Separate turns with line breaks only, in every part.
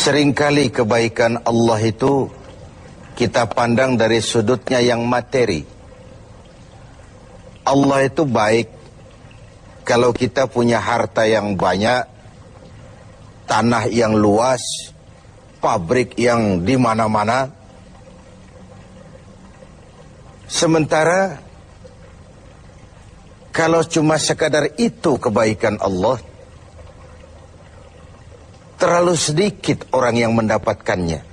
Seringkali kebaikan Allah itu kita pandang dari sudutnya yang materi. Allah itu baik kalau kita punya harta yang banyak, tanah yang luas, pabrik yang di mana-mana. Sementara kalau cuma sekadar itu kebaikan Allah, terlalu sedikit orang yang mendapatkannya.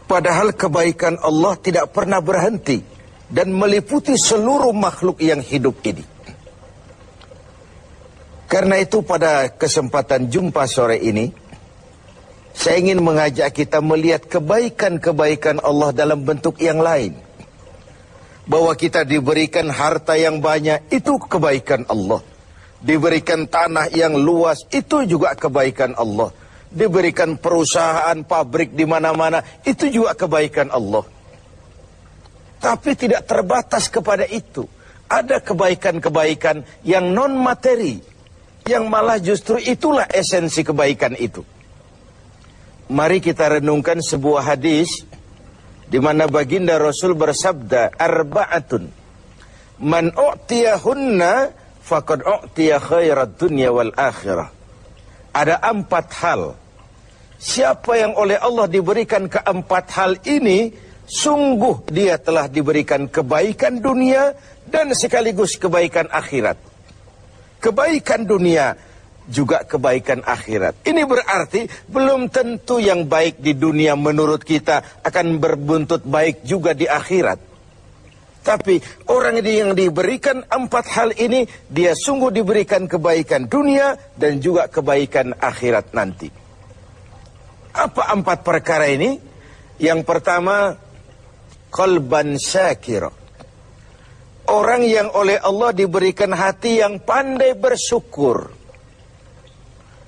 Padahal kebaikan Allah tidak pernah berhenti dan meliputi seluruh makhluk yang hidup ini. Karena itu pada kesempatan jumpa sore ini, saya ingin mengajak kita melihat kebaikan-kebaikan Allah dalam bentuk yang lain. Bahwa kita diberikan harta yang banyak, itu kebaikan Allah. Diberikan tanah yang luas, itu juga kebaikan Allah. Diberikan perusahaan, pabrik di mana-mana, itu juga kebaikan Allah. Tapi tidak terbatas kepada itu. Ada kebaikan-kebaikan yang non-materi, yang malah justru itulah esensi kebaikan itu. Mari kita renungkan sebuah hadis di mana baginda Rasul bersabda, arba'atun man u'tiyahunna faqad u'tiya khairat dunya wal akhirah. Ada 4 hal. Siapa yang oleh Allah diberikan keempat hal ini, sungguh dia telah diberikan kebaikan dunia dan sekaligus kebaikan akhirat. Kebaikan dunia juga kebaikan akhirat. Ini berarti belum tentu yang baik di dunia menurut kita akan berbuntut baik juga di akhirat. Tapi orang yang diberikan 4 hal ini, dia sungguh diberikan kebaikan dunia dan juga kebaikan akhirat nanti. Apa 4 perkara ini? Yang pertama, qalban syakira. Orang yang oleh Allah diberikan hati yang pandai bersyukur.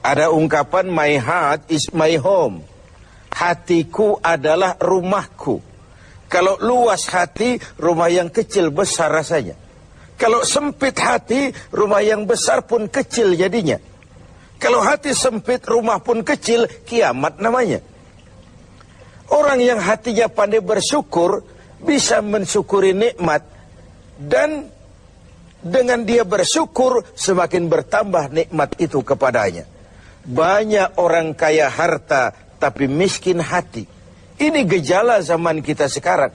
Ada ungkapan, my heart is my home. Hatiku adalah rumahku. Kalau luas hati, rumah yang kecil besar rasanya. Kalau sempit hati, rumah yang besar pun kecil jadinya. Kalau hati sempit, rumah pun kecil, kiamat namanya. Orang yang hatinya pandai bersyukur, bisa mensyukuri nikmat. Dan dengan dia bersyukur, semakin bertambah nikmat itu kepadanya. Banyak orang kaya harta, tapi miskin hati. Ini gejala zaman kita sekarang.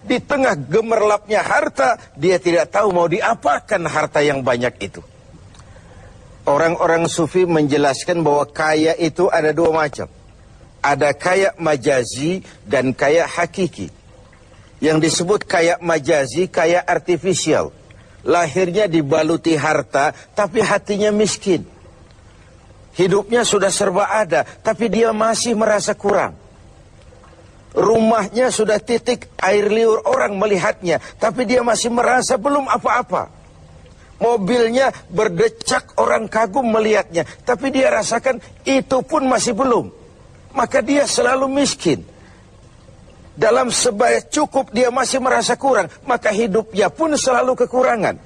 Di tengah gemerlapnya harta, dia tidak tahu mau diapakan harta yang banyak itu. Orang-orang sufi menjelaskan bahwa kaya itu ada 2 macam. Ada kaya majazi dan kaya hakiki. Yang disebut kaya majazi, kaya artifisial. Lahirnya dibaluti harta, tapi hatinya miskin. Hidupnya sudah serba ada, tapi dia masih merasa kurang. Rumahnya sudah titik air liur orang melihatnya, tapi dia masih merasa belum apa-apa. Mobilnya berdecak orang kagum melihatnya, tapi dia rasakan itu pun masih belum. Maka dia selalu miskin. Dalam sebaya cukup dia masih merasa kurang, maka hidupnya pun selalu kekurangan.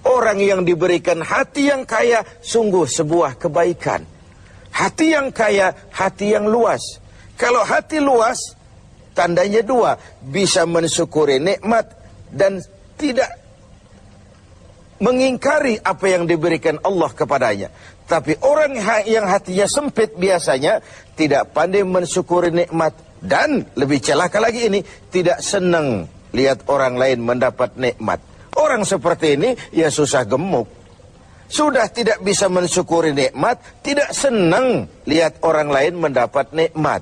Orang yang diberikan hati yang kaya, sungguh sebuah kebaikan. Hati yang kaya, hati yang luas. Kalau hati luas, tandanya 2, bisa mensyukuri nikmat dan tidak mengingkari apa yang diberikan Allah kepadanya. Tapi orang yang hatinya sempit biasanya tidak pandai mensyukuri nikmat. Dan lebih celaka lagi ini, tidak senang lihat orang lain mendapat nikmat. Orang seperti ini ya susah gemuk. Sudah tidak bisa mensyukuri nikmat, tidak senang lihat orang lain mendapat nikmat.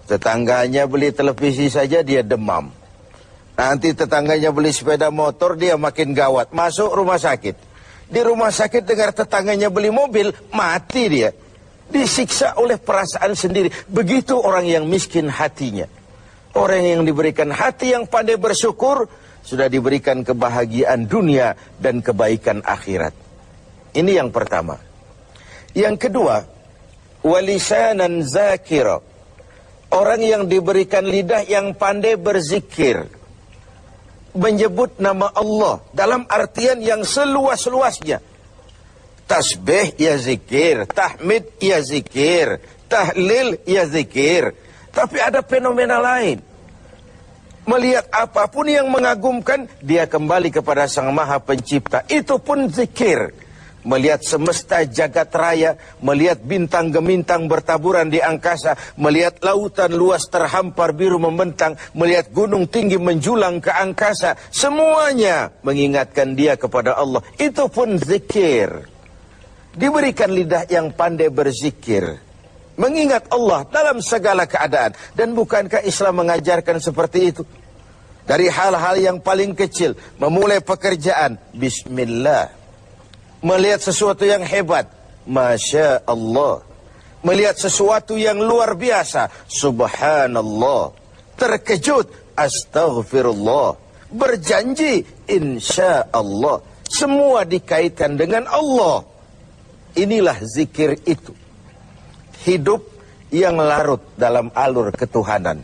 Tetangganya beli televisi saja dia demam. Nanti tetangganya beli sepeda motor, dia makin gawat, masuk rumah sakit. Di rumah sakit dengar tetangganya beli mobil, mati dia. Disiksa oleh perasaan sendiri. Begitu orang yang miskin hatinya. Orang yang diberikan hati yang pandai bersyukur, sudah diberikan kebahagiaan dunia dan kebaikan akhirat. Ini yang pertama. Yang kedua, walisanan zakira. Orang yang diberikan lidah yang pandai berzikir. Menyebut nama Allah dalam artian yang seluas-luasnya. Tasbih ya zikir, tahmid ya zikir, tahlil ya zikir. Tapi ada fenomena lain. Melihat apapun yang mengagumkan, dia kembali kepada Sang Maha Pencipta. Itu pun zikir. Melihat semesta jagat raya, melihat bintang gemintang bertaburan di angkasa, melihat lautan luas terhampar biru membentang, melihat gunung tinggi menjulang ke angkasa, semuanya mengingatkan dia kepada Allah. Itu pun zikir. Diberikan lidah yang pandai berzikir, mengingat Allah dalam segala keadaan. Dan bukankah Islam mengajarkan seperti itu? Dari hal-hal yang paling kecil, memulai pekerjaan, bismillah. Melihat sesuatu yang hebat, Masya Allah. Melihat sesuatu yang luar biasa, Subhanallah. Terkejut, Astaghfirullah. Berjanji, Insya Allah. Semua dikaitkan dengan Allah. Inilah zikir itu. Hidup yang larut dalam alur ketuhanan.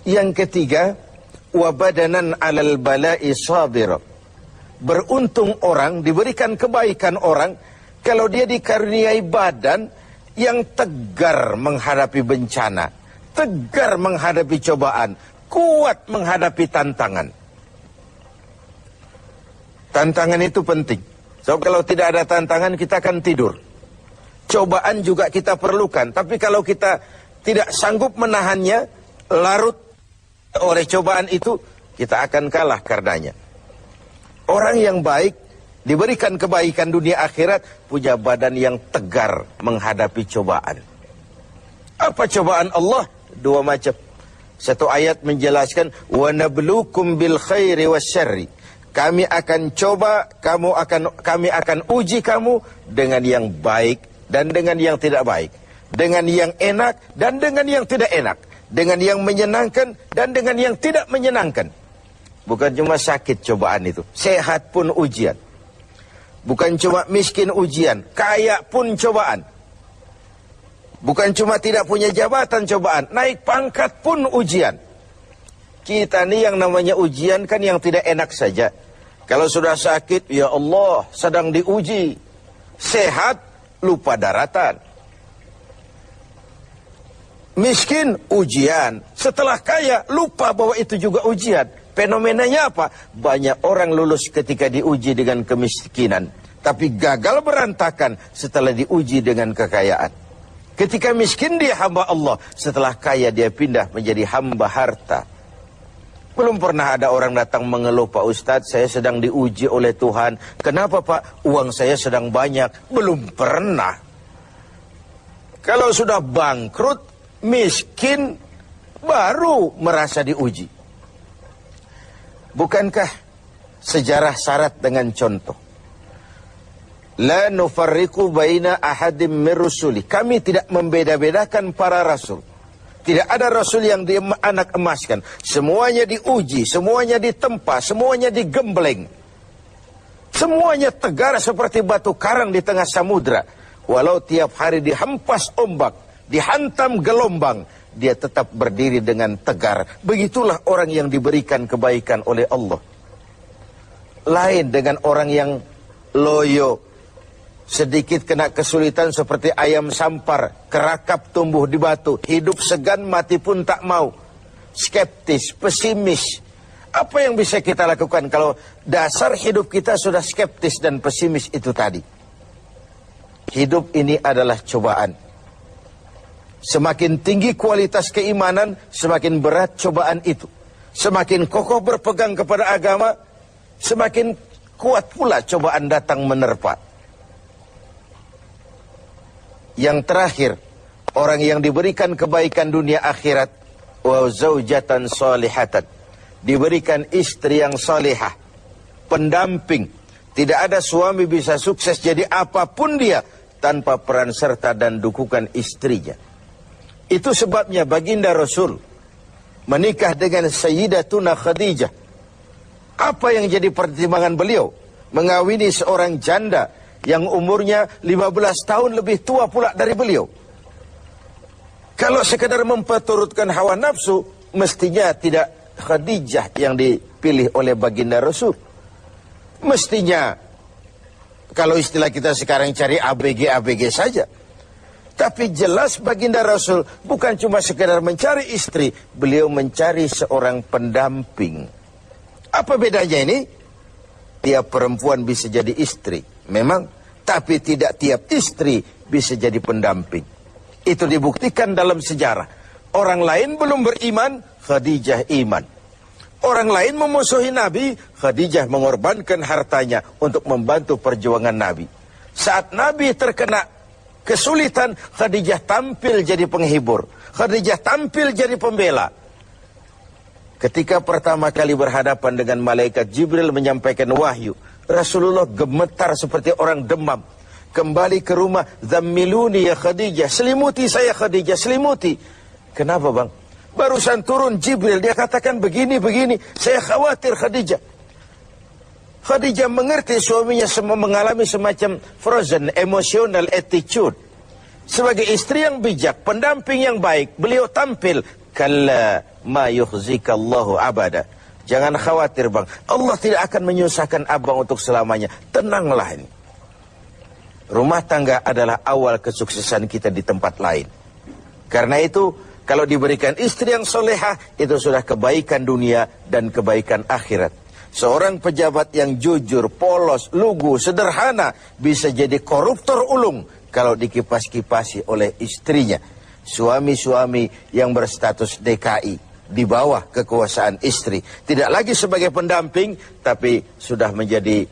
Yang ketiga, wabadanan alal bala'i sabir. Beruntung orang, diberikan kebaikan orang, kalau dia dikaruniai badan yang tegar menghadapi bencana, tegar menghadapi cobaan, kuat menghadapi tantangan. Tantangan itu penting. So, kalau tidak ada tantangan, kita akan tidur. Cobaan juga kita perlukan. Tapi kalau kita tidak sanggup menahannya, larut oleh cobaan itu, kita akan kalah karenanya. Orang yang baik, diberikan kebaikan dunia akhirat, punya badan yang tegar menghadapi cobaan. Apa cobaan Allah? Dua macam. Satu ayat menjelaskan, وَنَبْلُوكُمْ بِالْخَيْرِ وَالشَّرِّ. Kami akan coba, kami akan uji kamu dengan yang baik dan dengan yang tidak baik. Dengan yang enak dan dengan yang tidak enak. Dengan yang menyenangkan dan dengan yang tidak menyenangkan. Bukan cuma sakit cobaan itu, sehat pun ujian. Bukan cuma miskin ujian, kaya pun cobaan. Bukan cuma tidak punya jabatan cobaan, naik pangkat pun ujian. Kita nih yang namanya ujian kan yang tidak enak saja. Kalau sudah sakit, ya Allah, sedang diuji. Sehat, lupa daratan. Miskin, ujian. Setelah kaya, lupa bahwa itu juga ujian. Fenomenanya apa? Banyak orang lulus ketika diuji dengan kemiskinan, tapi gagal berantakan setelah diuji dengan kekayaan. Ketika miskin dia hamba Allah, setelah kaya dia pindah menjadi hamba harta. Belum pernah ada orang datang mengeluh, Pak Ustadz, saya sedang diuji oleh Tuhan. Kenapa Pak? Uang saya sedang banyak. Belum pernah. Kalau sudah bangkrut, miskin, baru merasa diuji. Bukankah sejarah syarat dengan contoh? La nufarriqu baina ahadim min rusuli. Kami tidak membeda-bedakan para rasul. Tidak ada rasul yang dianak emaskan. Semuanya diuji, semuanya ditempa, semuanya digembleng. Semuanya tegar seperti batu karang di tengah samudra. Walau tiap hari dihempas ombak, dihantam gelombang, dia tetap berdiri dengan tegar. Begitulah orang yang diberikan kebaikan oleh Allah. Lain dengan orang yang loyo, sedikit kena kesulitan seperti ayam sampar, kerakap tumbuh di batu, hidup segan mati pun tak mau. Skeptis, pesimis. Apa yang bisa kita lakukan kalau dasar hidup kita sudah skeptis dan pesimis itu tadi? Hidup ini adalah cobaan. Semakin tinggi kualitas keimanan, semakin berat cobaan itu. Semakin kokoh berpegang kepada agama, semakin kuat pula cobaan datang menerpa. Yang terakhir, orang yang diberikan kebaikan dunia akhirat, wa zaujatan salihatan, diberikan istri yang salihah, pendamping. Tidak ada suami bisa sukses jadi apapun dia tanpa peran serta dan dukungan istrinya. Itu sebabnya baginda Rasul menikah dengan Sayyidatuna Khadijah. Apa yang jadi pertimbangan beliau? Mengawini seorang janda yang umurnya 15 tahun lebih tua pula dari beliau. Kalau sekedar memperturutkan hawa nafsu, mestinya tidak Khadijah yang dipilih oleh baginda Rasul. Mestinya Kalau istilah kita sekarang cari ABG saja. Tapi jelas baginda Rasul bukan cuma sekedar mencari istri, beliau mencari seorang pendamping. Apa bedanya ini? Tiap perempuan bisa jadi istri, memang, tapi tidak tiap istri bisa jadi pendamping. Itu dibuktikan dalam sejarah. Orang lain belum beriman, Khadijah iman. Orang lain memusuhi Nabi, Khadijah mengorbankan hartanya untuk membantu perjuangan Nabi. Saat Nabi terkena kesulitan, Khadijah tampil jadi penghibur. Khadijah tampil jadi pembela. Ketika pertama kali berhadapan dengan malaikat Jibril menyampaikan wahyu, Rasulullah gemetar seperti orang demam. Kembali ke rumah, "Zammiluni ya Khadijah." Selimuti saya Khadijah, selimuti. Kenapa bang? Barusan turun Jibril, dia katakan begini. Saya khawatir Khadijah. Khadijah mengerti suaminya mengalami semacam frozen emotional attitude. Sebagai istri yang bijak, pendamping yang baik, beliau tampil, "Kalla ma yukhzikallahu abada." Jangan khawatir bang, Allah tidak akan menyusahkan abang untuk selamanya. Tenanglah ini. Rumah tangga adalah awal kesuksesan kita di tempat lain. Karena itu, kalau diberikan istri yang solehah, itu sudah kebaikan dunia dan kebaikan akhirat. Seorang pejabat yang jujur, polos, lugu, sederhana, bisa jadi koruptor ulung kalau dikipas-kipasi oleh istrinya. Suami-suami yang berstatus DKI, di bawah kekuasaan istri. Tidak lagi sebagai pendamping, tapi sudah menjadi